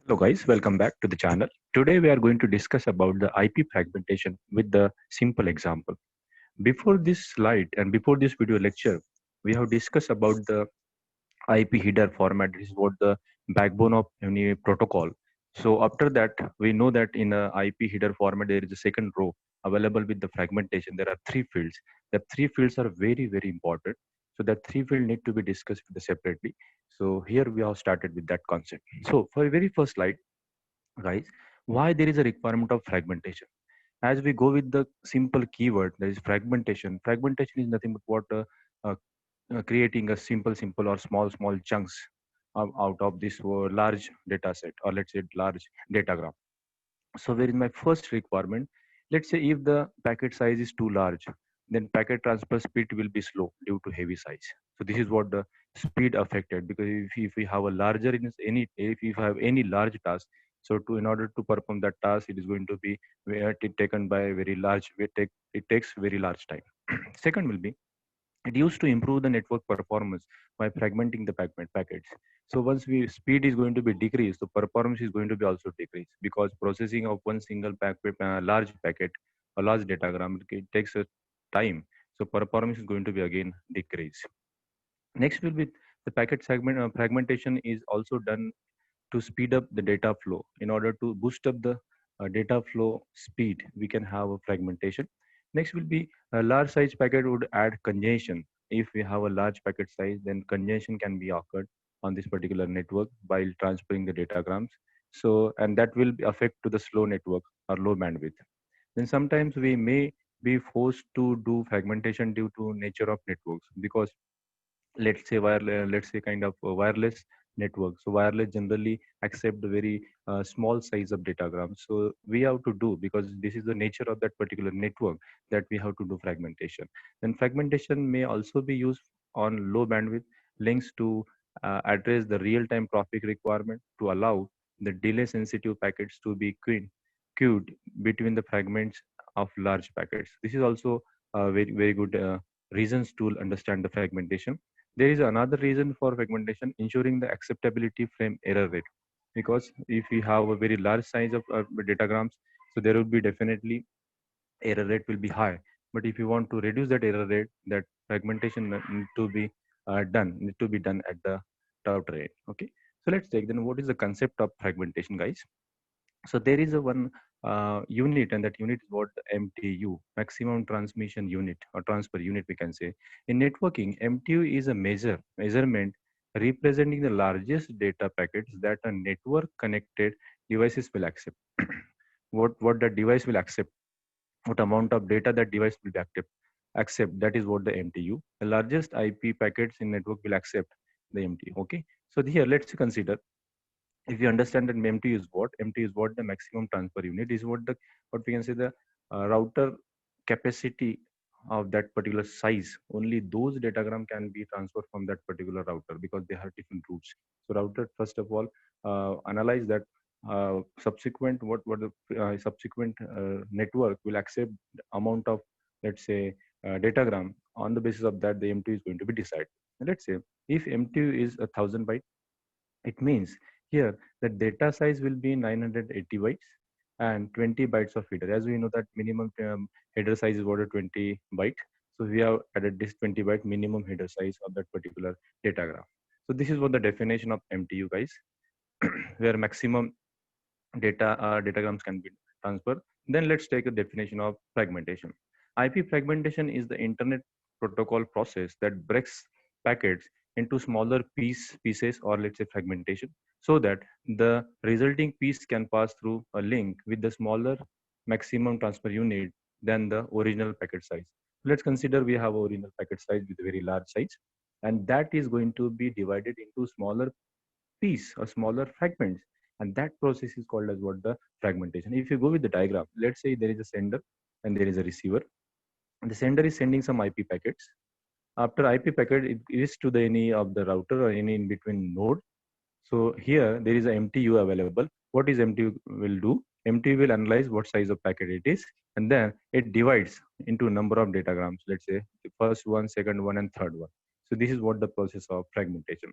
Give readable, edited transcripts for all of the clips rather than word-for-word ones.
Hello guys, welcome back to the channel. Today we are going to discuss about the IP fragmentation with the simple example. Before this slide and before this video lecture, we have discussed about the IP header format. This is what the backbone of any protocol. So after that, we know that in a IP header format, there is a second row available with the fragmentation. There are three fields. The three fields are very important. So that three field need to be discussed separately. So here we have started with that concept. So for the very first slide, guys, why there is a requirement of fragmentation? As we go with the simple keyword, there is fragmentation is nothing but what uh, creating a simple or small chunks out of this large data set, or let's say large datagram. So where is my first requirement? Let's say if the packet size is too large, then packet transfer speed will be slow due to heavy size. So this is what the speed affected, because if we have a larger in any, if you have any large task, so to in order to perform that task, it is going to be taken by a very large, it takes very large time. Second will be, it used to improve the network performance by fragmenting the packets. So once we speed is going to be decreased, the performance is going to be also decreased, because processing of one single packet, large packet, a large datagram, it takes a time. So performance is going to be again decreased. Next will be the fragmentation is also done to speed up the data flow. In order to boost up the data flow speed, we can have a fragmentation. Next will be a large size packet would add congestion. If we have a large packet size, then congestion can be occurred on this particular network while transferring the datagrams. So, and that will affect to the slow network or low bandwidth. Then sometimes we may be forced to do fragmentation due to nature of networks, because let's say kind of a wireless network. So wireless generally accept the very small size of datagram. So we have to do, because this is the nature of that particular network, that we have to do fragmentation. Then fragmentation may also be used on low bandwidth links to address the real-time traffic requirement, to allow the delay sensitive packets to be queued between the fragments of large packets. This is also very good reasons to understand the fragmentation. There is another reason for fragmentation, ensuring the acceptability frame error rate. Because if we have a very large size of datagrams, so there will be definitely error rate will be high. But if you want to reduce that error rate, that fragmentation need to be done at the top rate. Okay. So let's take then what is the concept of fragmentation, guys. So there is a one unit, and that unit is what the MTU, maximum transmission unit or transfer unit, we can say. In networking, MTU is a measurement representing the largest data packets that a network connected devices will accept. What the device will accept, what amount of data that device will be accept, that is what the MTU. The largest IP packets in network will accept the MTU. Okay. So here let's consider, if you understand that MT is what, the maximum transfer unit is, what we can say the router capacity of that particular size. Only those datagram can be transferred from that particular router, because they have different routes. So router first of all analyze that subsequent what the subsequent network will accept the amount of, let's say, datagram. On the basis of that, the MTU is going to be decided. Let's say if MTU is 1,000 byte, it means here the data size will be 980 bytes and 20 bytes of header. As we know that minimum header size is what, 20 byte. So we have added this 20 byte minimum header size of that particular datagram. So this is what the definition of MTU, guys, where maximum datagrams can be transferred. Then let's take a definition of fragmentation. IP fragmentation is the internet protocol process that breaks packets into smaller pieces, or let's say fragmentation, so that the resulting piece can pass through a link with the smaller maximum transfer unit than the original packet size. Let's consider we have original packet size with a very large size, and that is going to be divided into smaller piece or smaller fragments, and that process is called as what, the fragmentation. If you go with the diagram, let's say there is a sender and there is a receiver. The sender is sending some IP packets. After IP packet, it is to the any of the router or any in between node. So here there is a MTU available. What is MTU will do? MTU will analyze what size of packet it is, and then it divides into a number of datagrams. Let's say the first one, second one, and third one. So this is what the process of fragmentation.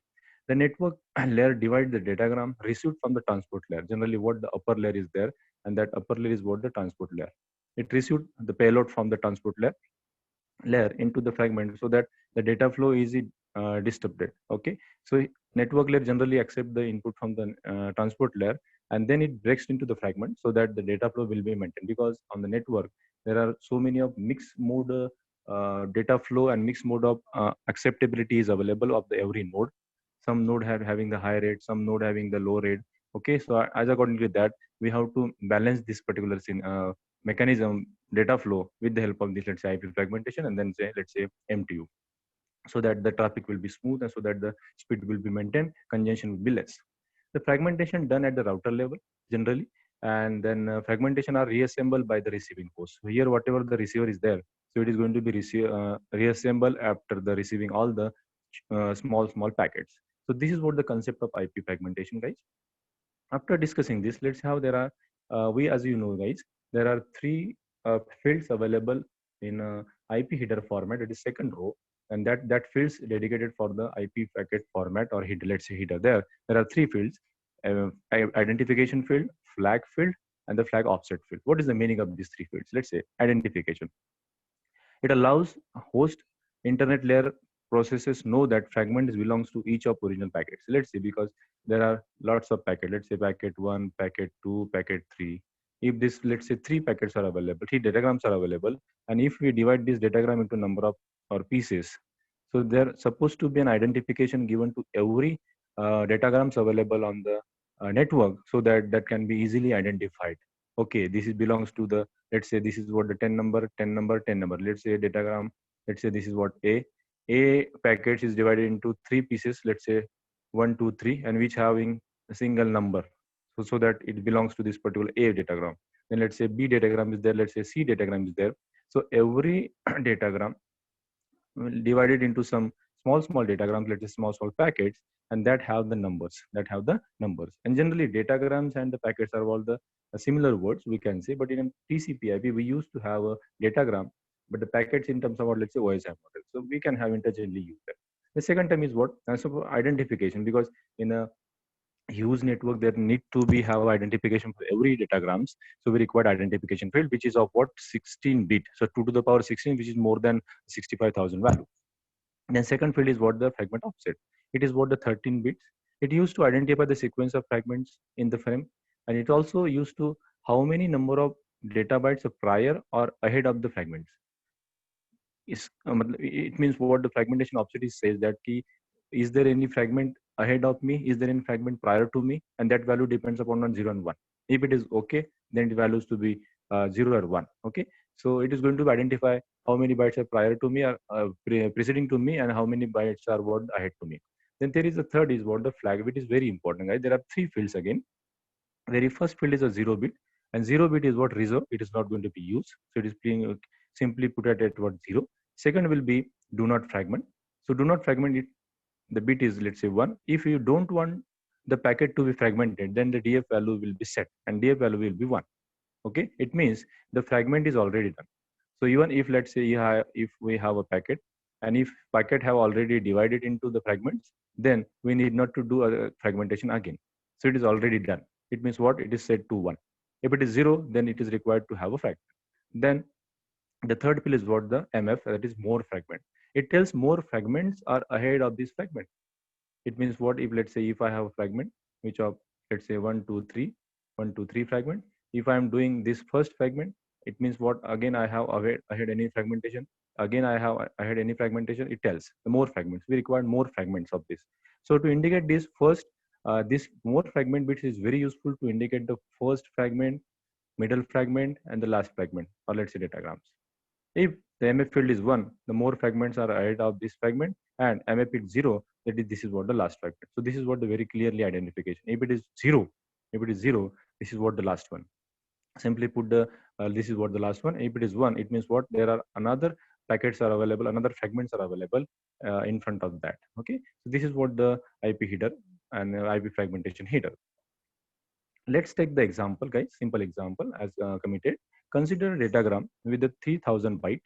The network layer divides the datagram received from the transport layer. Generally, what the upper layer is there, and that upper layer is what the transport layer. It received the payload from the transport layer into the fragment so that the data flow is disturbed. Okay, so network layer generally accept the input from the transport layer, and then it breaks into the fragment so that the data flow will be maintained, because on the network there are so many of mixed mode data flow and mixed mode of acceptability is available of the every node. Some node having the high rate, some node having the low rate. Okay, so as according to that, we have to balance this particular mechanism data flow with the help of this, let's say, IP fragmentation, and then say, let's say, MTU, so that the traffic will be smooth and so that the speed will be maintained, congestion will be less. The fragmentation done at the router level generally, and then fragmentation are reassembled by the receiving host. So here, whatever the receiver is there, so it is going to be reassembled after the receiving all the small packets. So this is what the concept of IP fragmentation, guys. After discussing this, let's have there are we, as you know, guys, there are three fields available in IP header format. It is second row, and that fields dedicated for the IP packet format or header. Let's say header. There are three fields: identification field, flag field, and the flag offset field. What is the meaning of these three fields? Let's say identification. It allows host internet layer processes know that fragment belongs to each of original packets. Let's say, because there are lots of packets. Let's say packet 1, packet 2, packet 3. If this, let's say, three packets are available, three datagrams are available, and if we divide this datagram into number of or pieces, so there supposed to be an identification given to every datagrams available on the network, so that that can be easily identified. Okay, this is belongs to the, let's say, this is what the 10 number, 10 number, 10 number. Let's say datagram, let's say this is what a package is divided into three pieces, let's say 1, 2, 3, and which having a single number, so that it belongs to this particular A datagram. Then let's say B datagram is there, let's say C datagram is there. So every datagram will divide it into some small datagrams, let's say small packets, and that have the numbers, and generally datagrams and the packets are all the similar words, we can say. But in TCP/IP we used to have a datagram, but the packets in terms of what, let's say, OSI model, so we can have interchangeably use that. The second term is what, so identification, because in a huge network there need to be have identification for every datagrams. So we require identification field, which is of what, 16 bit, so 2 to the power 16, which is more than 65,000 value. Then second field is what, the fragment offset. It is what, the 13 bits. It used to identify the sequence of fragments in the frame, and it also used to how many number of data bytes are prior or ahead of the fragments. It means what the fragmentation offset is says that key, is there any fragment ahead of me, is there any fragment prior to me, and that value depends upon on 0 and 1. If it is okay, then the values to be 0 or 1. Okay, so it is going to identify how many bytes are prior to me or preceding to me, and how many bytes are what ahead to me. Then there is a third is what, the flag, which is very important, right? There are three fields again. Very first field is a 0 bit, and 0 bit is what, reserve, it is not going to be used, so it is being simply put at what, 0. Second will be do not fragment. So do not fragment it, the bit is, let's say, 1. If you don't want the packet to be fragmented, then the DF value will be set, and DF value will be 1. Okay, it means the fragment is already done. So even if, let's say, if we have a packet, and if packet have already divided into the fragments, then we need not to do a fragmentation again. So it is already done. It means what, it is set to 1. If it is 0, then it is required to have a fragment. Then the third field is what, the MF, that is more fragment. It tells more fragments are ahead of this fragment. It means what, if, let's say, if I have a fragment which of, let's say, 1, 2, 3, 1, 2, 3 fragment. If I am doing this first fragment, it means what, again I have ahead any fragmentation, again I have ahead any fragmentation. It tells the more fragments, we require more fragments of this. So to indicate this first, this more fragment bits is very useful to indicate the first fragment, middle fragment, and the last fragment, or let's say datagrams. If the MF field is 1, the more fragments are ahead of this fragment, and MF is 0, that is, this is what the last fragment. So this is what the very clearly identification. If it is 0, this is what the last one. Simply put the this is what the last one. If it is 1, it means what, there are another packets are available, another fragments are available in front of that. Okay, so this is what the IP header and IP fragmentation header. Let's take the example, guys, simple example as committed. Consider a datagram with a 3000 byte,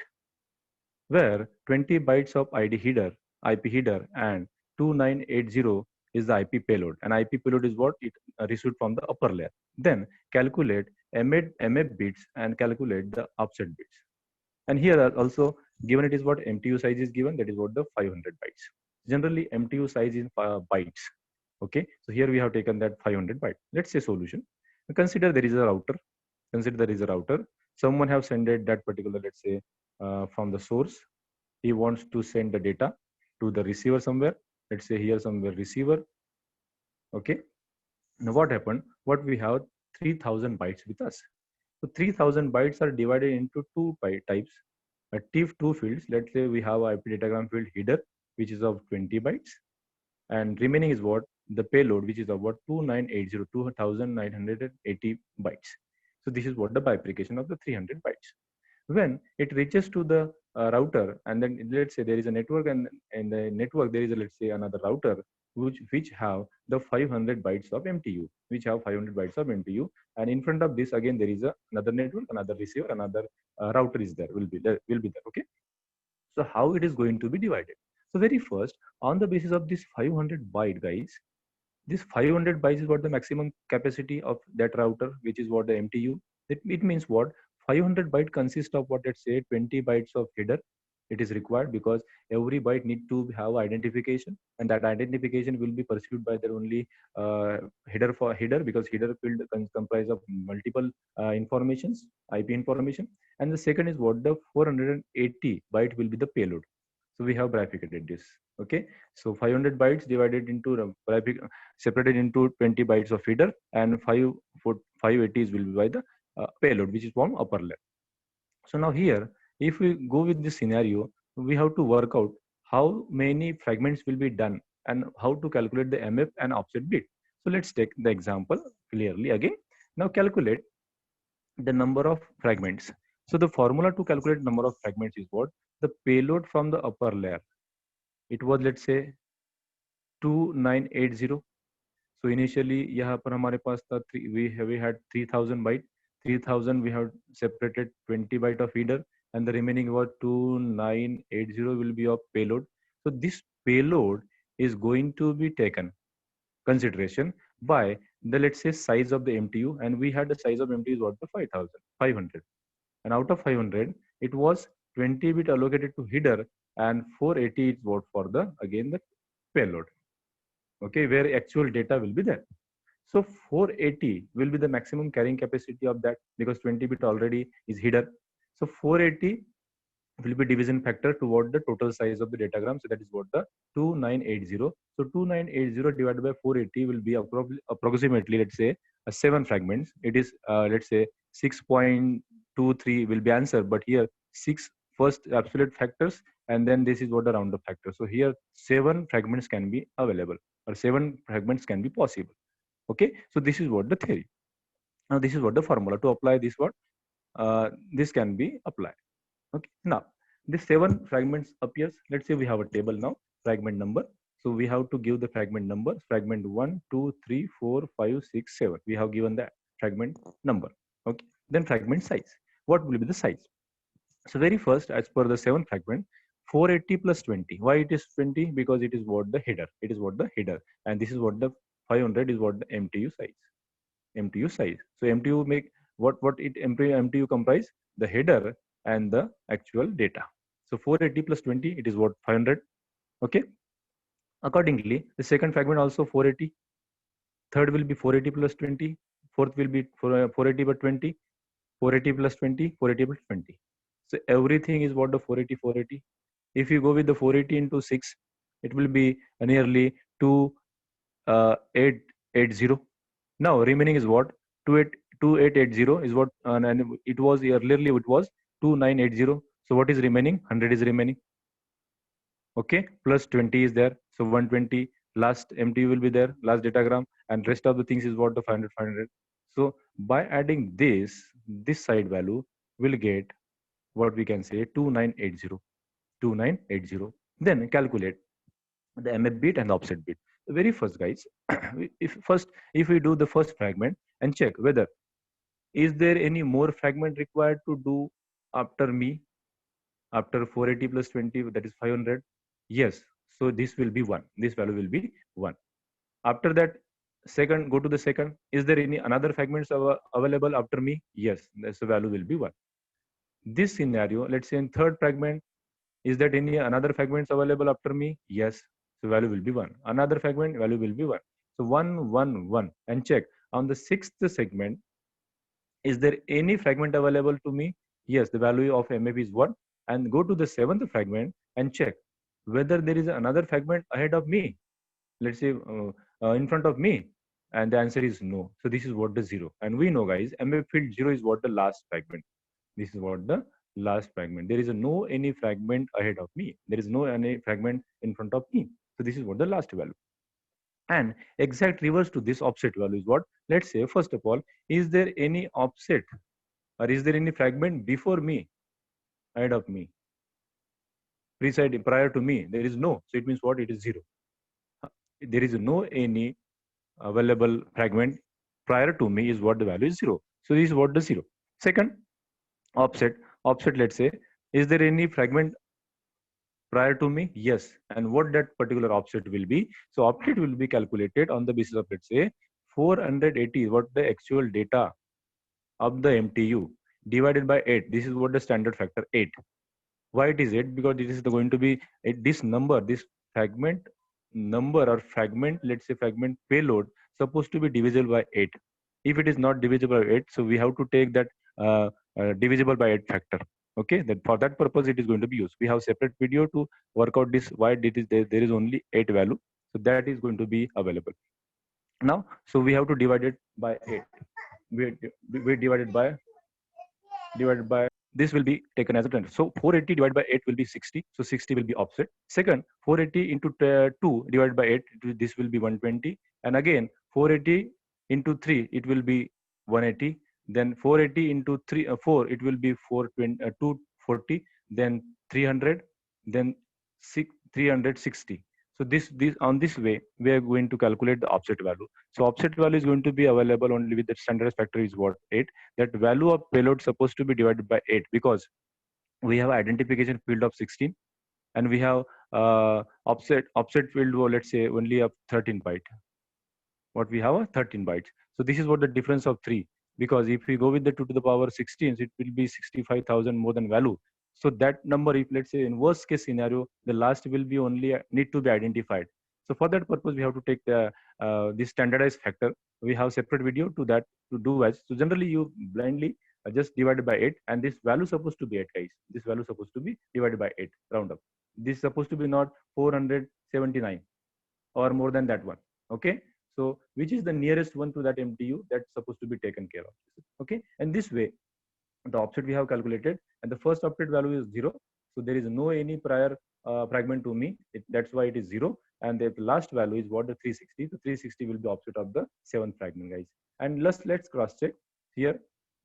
where 20 bytes of ID header IP header, and 2980 is the IP payload. And IP payload is what it received from the upper layer. Then calculate MF bits and calculate the offset bits. And here also given it is what MTU size is given, that is what the 500 bytes. Generally MTU size is bytes. Okay, so here we have taken that 500 bytes. Let's say solution. Consider there is a router. Consider there is a router. Someone have sent that particular, let's say, from the source. He wants to send the data to the receiver somewhere. Let's say here somewhere receiver. Okay. Now what happened? What we have 3000 bytes with us. So 3000 bytes are divided into two types. Two fields. Let's say we have IP datagram field header, which is of 20 bytes, and remaining is what the payload, which is about 2980 bytes. So this is what the bifurcation of the 300 bytes. When it reaches to the router, and then let's say there is a network, and in the network there is a, let's say, another router which have the 500 bytes of MTU, and in front of this again there is another network, another receiver, another router is there, will be there. Okay. So how it is going to be divided? So very first, on the basis of this 500 byte, guys, this 500 bytes is what the maximum capacity of that router, which is what the MTU. It means what 500 byte consists of what, let's say, 20 bytes of header. It is required because every byte need to have identification, and that identification will be pursued by their only header for header, because header field comprise of multiple informations, IP information. And the second is what the 480 byte will be the payload. So we have bifurcated this. Okay, so 500 bytes divided into separated into 20 bytes of header, and 580s will be by the payload, which is from upper layer. So now here, if we go with this scenario, we have to work out how many fragments will be done and how to calculate the MF and offset bit. So let's take the example clearly again. Now calculate the number of fragments. So the formula to calculate number of fragments is what? The payload from the upper layer. It was, let's say, 2980. So initially यहाँ पर हमारे पास था we had 3000 byte. 3000 we have separated 20 byte of header, and the remaining was 2980 will be of payload. So this payload is going to be taken consideration by the, let's say, size of the MTU, and we had the size of MTU is what, the 500, and out of 500 it was 20 bit allocated to header, and 480 is what for the, again, the payload. Okay, where actual data will be there. So 480 will be the maximum carrying capacity of that, because 20 bit already is header. So 480 will be division factor toward the total size of the datagram. So that is what the 2980. So 2980 divided by 480 will be approximately, let's say, 7 fragments. It is let's say 6.23 will be answer, but here 6 first absolute factors, and then this is what the round up factor. So here 7 fragments can be available, or 7 fragments can be possible. Okay, so this is what the theory. Now this is what the formula to apply this what this can be applied. Okay, now this 7 fragments appears. Let's say we have a table now, fragment number. So we have to give the fragment number, fragment 1, 2, 3, 4, 5, 6, 7. We have given that fragment number. Okay, then fragment size. What will be the size? So very first, as per the 7 fragment, 480 plus 20. Why it is 20? Because it is what the header. It is what the header, and this is what the 500 is what the MTU size. MTU size. So MTU make what it MTU comprise? The header and the actual data. So 480 plus 20, it is what, 500. Okay. Accordingly, the second fragment also 480. Third will be 480 plus 20. Fourth will be 480 plus 20. 480 plus 20. 480 plus 20. So everything is what the 480, 480. If you go with the 480 into 6, it will be nearly 2880. Now remaining is what? 2880 is what, and it was earlier it was 2980. So what is remaining? 100 is remaining. Okay, plus 20 is there. So 120. Last MTU will be there, last datagram, and rest of the things is what the 500, 500. So by adding this side value, will get what we can say 2980. 2980. Then calculate the MF bit and the offset bit. The very first, guys, if we do the first fragment and check whether is there any more fragment required to do after 480 plus 20, that is 500. Yes. So this will be 1. This value will be 1. After that, second, go to the second. Is there any another fragments available after me? Yes, that's the value will be 1. This scenario, let's say in third fragment, is that any another fragments available after me? Yes, so value will be 1. Another fragment, value will be 1. So 1, 1, 1. And check on the sixth segment, is there any fragment available to me? Yes, the value of MF is 1. And go to the seventh fragment and check whether there is another fragment ahead of me, let's say in front of me, and the answer is no. So this is what the 0. And we know, guys, MF field 0 is what the last fragment. This is what the last fragment. There is no any fragment ahead of me. There is no any fragment in front of me. So this is what the last value. And exact reverse to this offset value is what? Let's say, first of all, is there any offset or is there any fragment before me, ahead of me, prior to me? There is no. So it means what? It is 0. There is no any available fragment prior to me is what the value is 0. So this is what the 0. Second, offset. Offset, let's say, is there any fragment prior to me? Yes. And what that particular offset will be? So offset will be calculated on the basis of, let's say, 480 is what the actual data of the MTU divided by 8. This is what the standard factor 8. Why it is 8? Because it is going to be this number, this fragment number or fragment, let's say fragment payload, supposed to be divisible by 8. If it is not divisible by 8, so we have to take that divisible by 8 factor. Okay, that for that purpose it is going to be used. We have separate video to work out this, why it is there is only 8 value. So that is going to be available. Now, so we have to divide it by 8. We divided by this will be taken as a trend. So 480 divided by 8 will be 60. So 60 will be offset. Second, 480 into 2 divided by 8, this will be 120. And again, 480 into 3, it will be 180. Then 480 into 4, it will be 240. Then 300. Then 360. So this on this way, we are going to calculate the offset value. So offset value is going to be available only with the standardized factor is what? 8. That value of payload supposed to be divided by 8 because we have identification field of 16 and we have offset field, let's say, only of 13 byte. What we have a 13 bytes. So this is what the difference of 3, because if we go with the 2 to the power 16, it will be 65,000 more than value. So that number, if let's say in worst case scenario, the last will be only need to be identified. So for that purpose, we have to take the this standardized factor. We have separate video to that to do as. So generally, you blindly just divided by 8, and this value supposed to be 8, guys. This value supposed to be divided by 8, round up. This is supposed to be not 479 or more than that one. Okay. So which is the nearest one to that MTU that's supposed to be taken care of. Okay. And this way, the offset we have calculated, and the first offset value is 0. So there is no any prior fragment to me. That's why it is 0. And the last value is what? The 360. So 360 will be offset of the 7th fragment, guys. And let's cross check here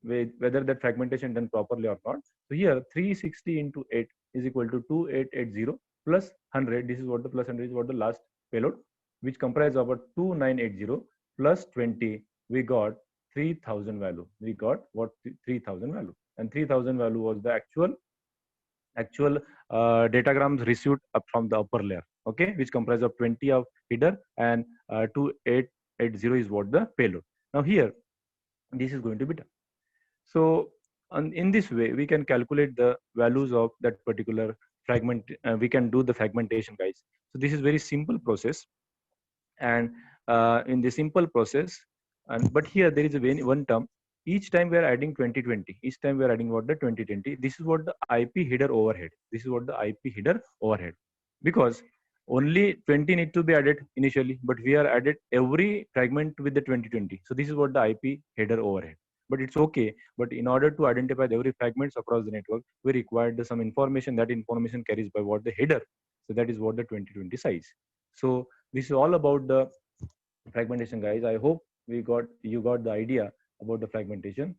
whether that fragmentation done properly or not. So here 360 into 8 is equal to 2880 plus 100. This is what the plus 100 is what the last payload, which comprise of 2980 plus 20. We got 3000 value. We got what? 3000 value. And 3000 value was the actual datagrams received up from the upper layer. Okay, which comprise of 20 of header and 2880 is what the payload. Now here, this is going to be done. So in this way, we can calculate the values of that particular fragment. We can do the fragmentation, guys. So this is very simple process. And in the simple process, but here there is a one term. Each time we are adding 2020. Each time we are adding what? The 2020. This is what the IP header overhead. This is what the IP header overhead. Because only 20 need to be added initially, but we are added every fragment with the 2020. So this is what the IP header overhead. But it's okay. But in order to identify every fragments across the network, we required some information. That information carries by what? The header. So that is what the 2020 size. So this is all about the fragmentation, guys. I hope you got the idea about the fragmentation.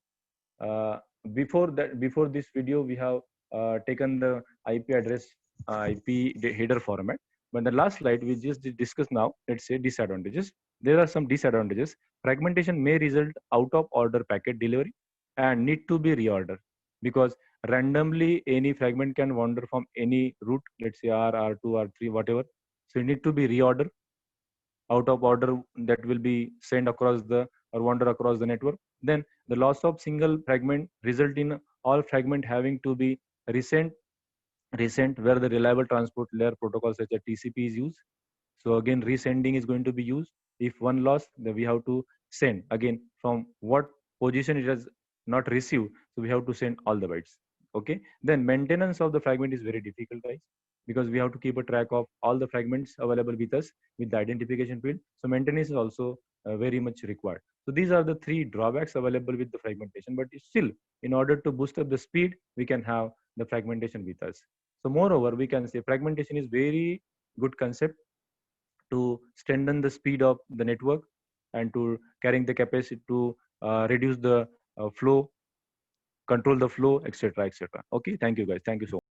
Before this video, we have taken the IP address IP header format. But the last slide we just discussed now, let's say disadvantages. There are some disadvantages. Fragmentation may result out of order packet delivery and need to be reordered, because randomly any fragment can wander from any route, let's say R2, R3, whatever, So it need to be reorder, out of order, that will be sent across the or wander across the network. Then the loss of single fragment result in all fragment having to be resent, where the reliable transport layer protocol such as TCP is used. So again, resending is going to be used. If one lost, then we have to send again from what position it has not received. So we have to send all the bytes. Okay. Then maintenance of the fragment is very difficult, guys, because we have to keep a track of all the fragments available with us with the identification field. So maintenance is also very much required. So these are the three drawbacks available with the fragmentation. But still, in order to boost up the speed, we can have the fragmentation with us. So moreover, we can say fragmentation is very good concept to strengthen the speed of the network and to carrying the capacity to reduce the flow, control the flow, etc., etc. Okay, thank you guys. Thank you so much.